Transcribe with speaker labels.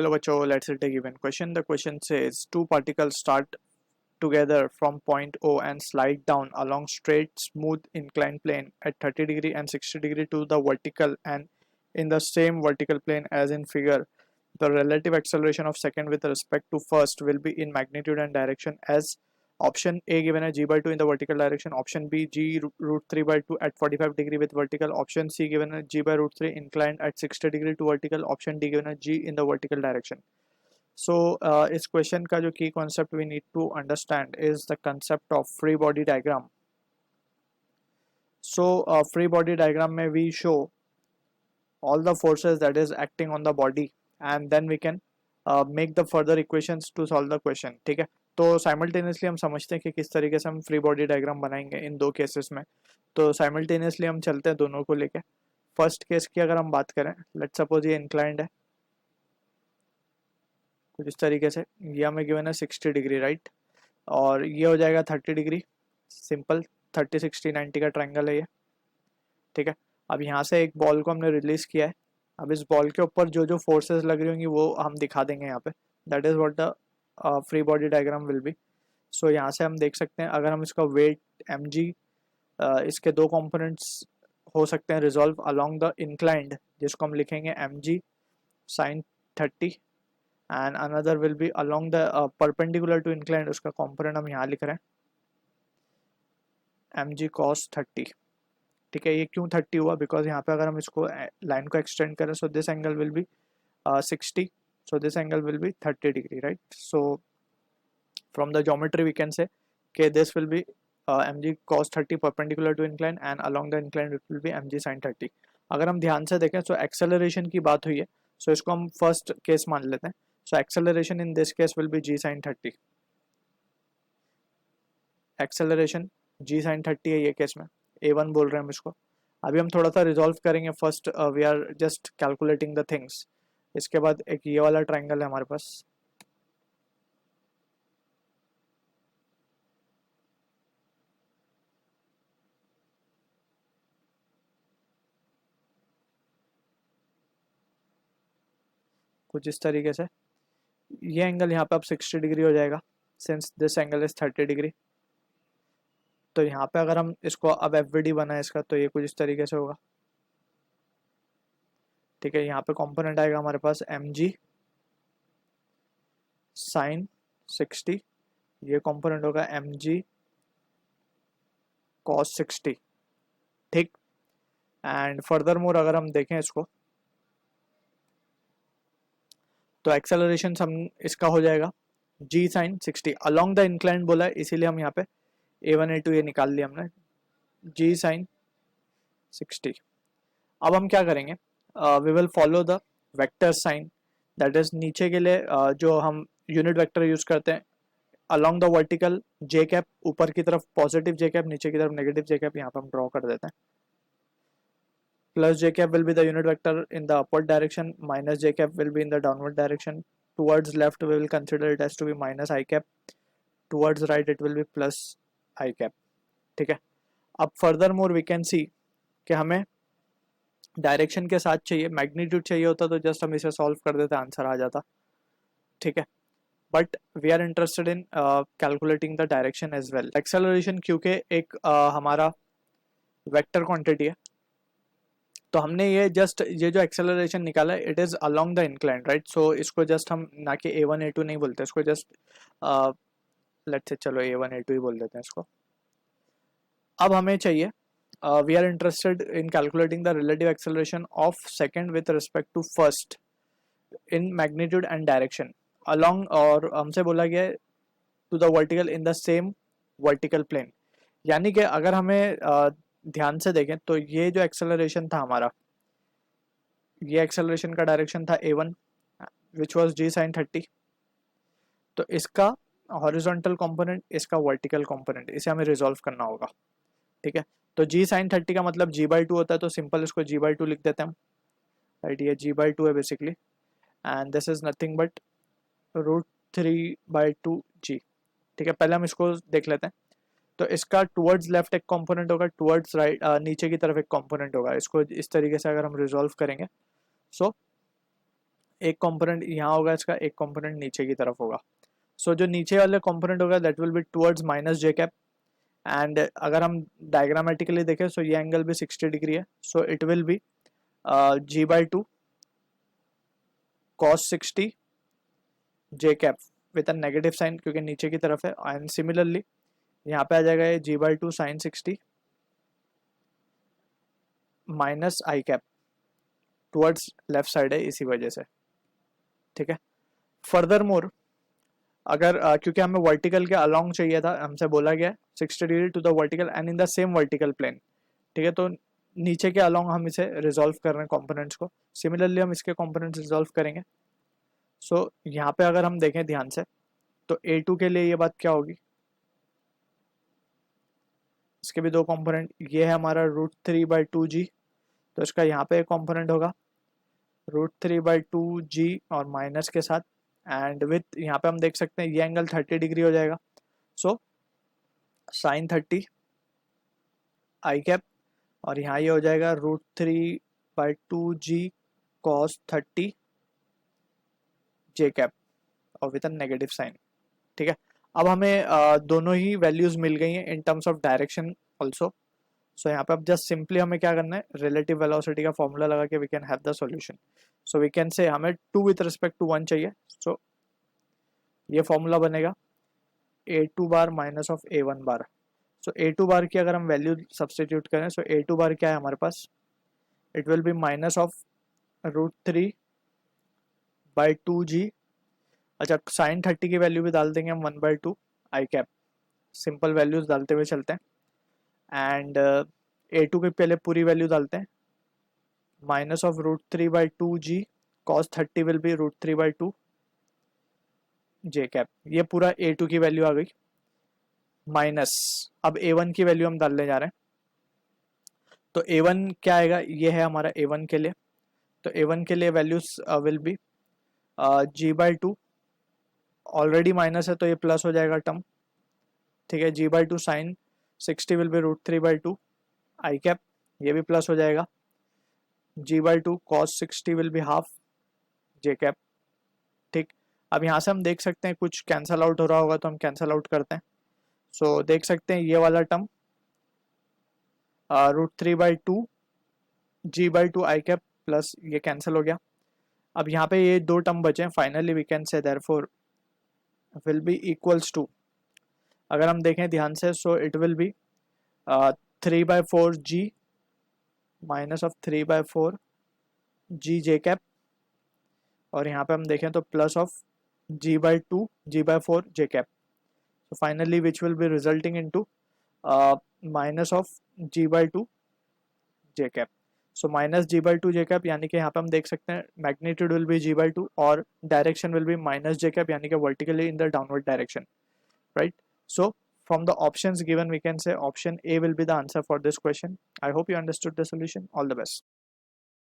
Speaker 1: Hello bachcho, let's take a given question. The question says two particles start together from point O and slide down along straight smooth inclined plane at 30 degree and 60 degree to the vertical and in the same vertical plane as in figure. The relative acceleration of second with respect to first will be in magnitude and direction as option A given as g by 2 in the vertical direction, option B g root 3 by 2 at 45 degree with vertical, option C given as g by root 3 inclined at 60 degree to vertical, option D given as g in the vertical direction. So इस question का जो की concept we need to understand is the concept of free body diagram. So free body diagram में we show all the forces that is acting on the body and then we can make the further equations to solve the question. ठीक है, तो simultaneously हम समझते हैं कि किस तरीके से हम फ्री बॉडी डायग्राम बनाएंगे इन दो केसेस में. तो साइमल्टेनियसली हम चलते हैं दोनों को लेके. फर्स्ट केस की अगर हम बात करें, लेट सपोज ये इंक्लाइंड है कुछ इस तरीके से, ये हमें गिवन है 60 डिग्री राइट, और ये हो जाएगा 30 डिग्री. सिंपल 30 60 90 का ट्रायंगल है ये. ठीक है, अब यहाँ से एक बॉल को हमने रिलीज किया है. अब इस बॉल के ऊपर जो जो फोर्सेस लग रही होंगी वो हम दिखा देंगे यहाँ पे. That is what the free body diagram will be. So यहाँ से हम देख सकते हैं अगर हम इसका वेट mg, इसके दो कंपोनेंट्स हो सकते हैं रिजॉल्व अलोंग द इंक्लाइंड, जिसको हम लिखेंगे mg sin 30 and another will be along the perpendicular to inclined, उसका कंपोनेंट हम यहाँ लिख रहे हैं mg cos 30. ठीक है, ये क्यों 30 हुआ, बिकॉज यहाँ पे अगर हम इसको लाइन को एक्सटेंड करें so this angle will be 60, so this angle will be 30 degree, right? So from the geometry we can say okay this will be mg cos 30 perpendicular to incline and along the incline it will be mg sin 30. अगर हम ध्यान से देखें, so acceleration की बात हुई है, so इसको हम first case मान लेते हैं. So acceleration in this case will be g sin 30. acceleration g sin 30 है ये केस में, a1 बोल रहे हैं हम इसको. अभी हम थोड़ा सा रिजॉल्व करेंगे. First we are just calculating the things. इसके बाद एक ये वाला ट्रायंगल है हमारे पास, कुछ इस तरीके से. ये एंगल यहाँ पे अब 60 डिग्री हो जाएगा since this angle is 30 degree. तो यहाँ पे अगर हम इसको अब एफवीडी बनाए इसका, तो ये कुछ इस तरीके से होगा. ठीक है, यहाँ पे कंपोनेंट आएगा हमारे पास mg sin 60, ये कंपोनेंट होगा mg cos 60. ठीक, एंड फर्दर मोर अगर हम देखें इसको तो एक्सेलरेशन हम इसका हो जाएगा g sin 60 along the incline बोला है, इसीलिए हम यहाँ पे a1 a2 ये निकाल लिया हमने, g sin 60. अब हम क्या करेंगे, we will follow the vector sign, that is नीचे के लिए जो हम यूनिट वेक्टर यूज करते हैं along the vertical J cap, ऊपर की तरफ पॉजिटिव जे कैप, नीचे की तरफ नेगेटिव जे कैप, यहाँ पे हम ड्रॉ कर देते हैं. Plus J cap will be the unit vector in the upward direction, minus J cap will be in the downward direction. Towards left we will consider it as to be minus I cap, towards right it will be plus I cap. ठीक है, अब further more we can see कि हमें direction के साथ चाहिए, magnitude चाहिए होता तो जस्ट हम इसे सॉल्व कर देते, आंसर आ जाता. ठीक है, but we are interested in calculating the direction as well. Acceleration क्योंकि एक हमारा वेक्टर क्वांटिटी है, तो हमने ये जस्ट ये जो एक्सेलरेशन निकाला है it is along the incline right. So इसको जस्ट हम ना कि a1 a2 नहीं बोलते, इसको जस्ट लेट्स से चलो a1 a2 ही बोल देते हैं इसको. अब हमें चाहिए we are interested in calculating the relative acceleration of second with respect to first in magnitude and direction along, और हमसे बोला गया है to the vertical in the same vertical plane. यानी कि अगर हमें ध्यान से देखें तो ये जो एक्सेलरेशन था हमारा, ये एक्सेलरेशन का डायरेक्शन था a1 which was g sin 30. तो इसका हॉरिजॉन्टल कंपोनेंट, इसका वर्टिकल कंपोनेंट, इसे हमें रिजॉल्व करना होगा. ठीक है, तो g sin 30 का मतलब g by 2 होता है, तो सिंपल इसको g by 2 लिख देते हैं हम राइट. ये g by 2 है basically and this is nothing but root 3 by 2 g. ठीक है, पहले हम इसको देख लेते हैं. तो इसका टुवर्ड्स लेफ्ट एक कंपोनेंट होगा, टुवर्ड्स राइट नीचे की तरफ एक कंपोनेंट होगा. इसको इस तरीके से अगर हम रिजॉल्व करेंगे सो एक कंपोनेंट यहाँ होगा इसका, एक कंपोनेंट नीचे की तरफ होगा. सो जो नीचे वाले कंपोनेंट होगा that will be towards minus J cap. And अगर हम डायग्रामेटिकली देखें सो ये एंगल भी 60 डिग्री है. So it will be g/2 cos 60 J cap with a negative sign क्योंकि नीचे की तरफ है. एंड सिमिलरली यहाँ पे आ जाएगा ये g/2 sin 60 minus I cap towards left side है इसी वजह से. ठीक है. फर्दर मोर अगर क्योंकि हमें वर्टिकल के अलोंग चाहिए था, हमसे बोला गया 60 degree to the vertical and in the same vertical plane. ठीक है. तो नीचे के अलोंग हम इसे रिजॉल्व कर रहे हैं कंपोनेंट्स को. सिमिलरली हम इसके कंपोनेंट्स रिजॉल्व करेंगे. सो यहाँ पे अगर हम देखें ध्यान से तो A2 के लिए ये बात क्या होगी, इसके भी दो कंपोनेंट, ये है हमारा √3/2g. तो इसका यहाँ पे एक कंपोनेंट होगा √3/2g और माइनस के साथ. एंड विथ यहाँ पे हम देख सकते हैं ये एंगल 30 डिग्री हो जाएगा. सो sin 30 आई कैप और यहाँ ये हो जाएगा √3/2g cos 30 जे कैप और विथ अ नेगेटिव साइन. ठीक है. अब हमें दोनों ही वैल्यूज मिल गई हैं in terms of direction also. So यहाँ पे अब जस्ट सिंपली हमें क्या करना है, रिलेटिव वेलोसिटी का फॉर्मूला लगा के we can have the solution. So we can say हमें 2 विथ रिस्पेक्ट टू 1 चाहिए. सो ये फॉर्मूला बनेगा A2 bar minus of A1 bar. So A2 बार की अगर हम वैल्यू सब्सटीट्यूट करें सो A2 बार क्या है हमारे पास, it will be minus of √3/2g. अच्छा sin 30 की वैल्यू भी डाल देंगे हम 1/2 आई कैप. सिंपल वैल्यूज डालते हुए चलते हैं. एंड A2 की पहले पूरी वैल्यू डालते हैं, minus of √3/2g cos 30 will be √3/2 J cap. ये पूरा A2 की वैल्यू आ गई माइनस. अब A1 की वैल्यू हम डालने जा रहे हैं. तो A1 क्या आएगा, ये है हमारा A1 के लिए. तो A1 के लिए values will be g/2 already minus है तो ये प्लस हो जाएगा टर्म. ठीक है. g/2 sin 60 will be √3/2 I cap, ये भी प्लस हो जाएगा. g/2 cos 60 will be half J cap. ठीक. अब यहाँ से हम देख सकते हैं कुछ कैंसल आउट हो रहा होगा तो हम कैंसल आउट करते हैं. सो देख सकते हैं ये वाला टर्म √3/2 g/2 आई कैप प्लस ये कैंसिल हो गया. अब यहाँ पे ये दो टर्म बचे हैं. Finally we can say therefore will be equals to, अगर हम देखें ध्यान से so it will be 3/4g minus of 3/4g J cap और यहाँ पे हम देखें तो plus of g/2 g/4 J cap. so finally which will be resulting into minus of g/2 J cap. So minus g/2 J cap यानी कि यहाँ पे हम देख सकते हैं मैग्नीट्यूड विल बी g/2 और direction will be minus J cap यानी कि vertically in the downward direction. Right. So from the options given we can say option A will be the answer for this question. I hope you understood the solution. All the best.